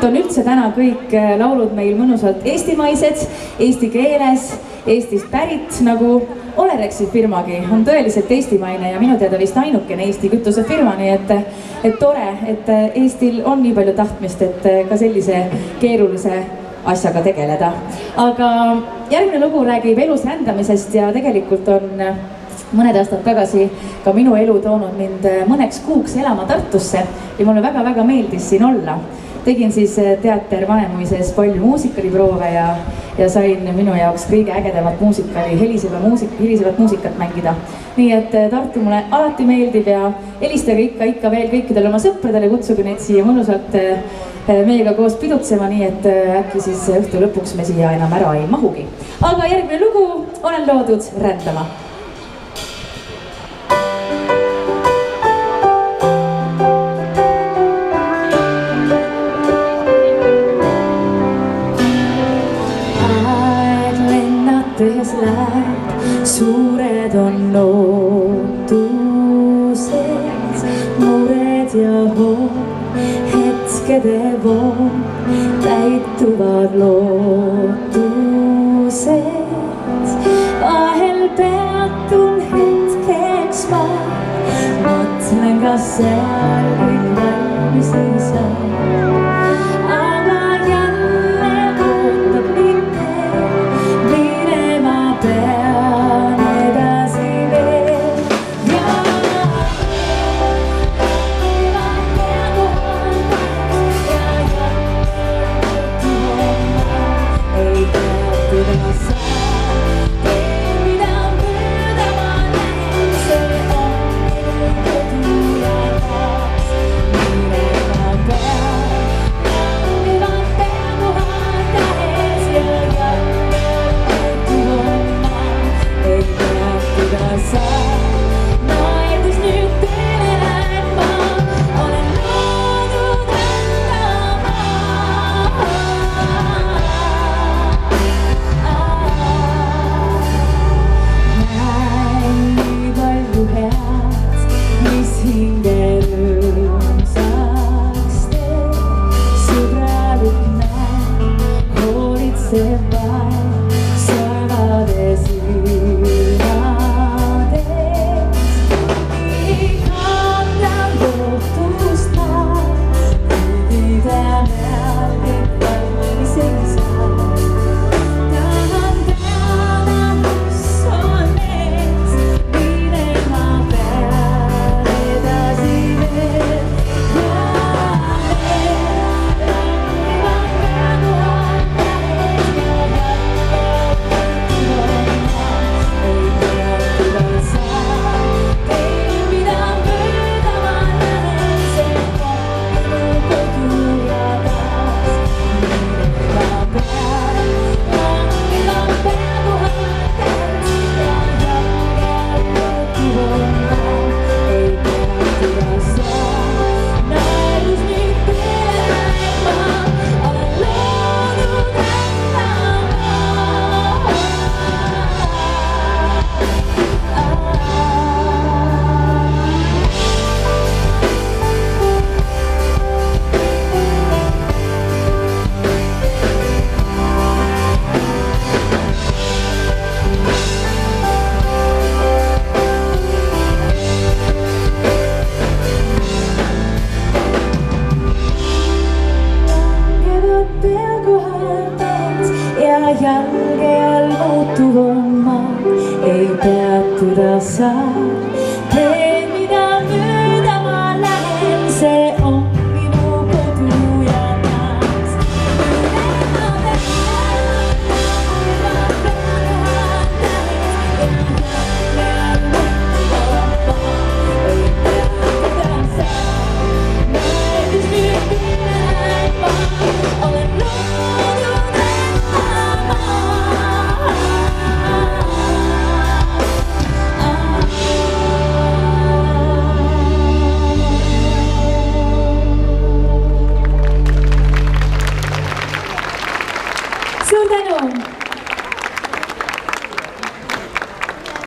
On üldse täna kõik laulud meil mõnusalt eestimaised, eesti keeles, Eestist pärit, nagu Olerexi firmagi on tõeliselt eestimaine ja minu teada vist ainukene Eesti kütusefirma, nii et tore, et Eestil on nii palju tahtmist, et ka sellise keerulise asjaga tegeleda. Aga järgmine lugu räägib elus rändamisest ja tegelikult on mõned aastad tagasi ka minu elu toonud mind mõneks kuuks elama Tartusse ja mulle väga-väga meeldis siin olla. Tegin siis teater Vanemuises palju muusikaliproove ja sain minu jaoks kõige ägedamat muusikali, helisevat muusikat mängida. Nii et Tartu mulle alati meeldib ja helistage ikka veel kõikidele oma sõpradele, kutsuge neid siia mõnusalt meiega koos pidutsema, nii et äkki siis õhtu lõpuks me siia enam ära ei mahugi. Aga järgmine lugu olen loodud rändama. Suured on ootused, mured ja hoon, hetkede voon, täituvad lootused. Vahel peatun hetkeks ma, mõtlen ka seal kõik valmis ei saa. Jalge all muutuvama ei peatuda saa. Tee mida mööda ma lähen, see on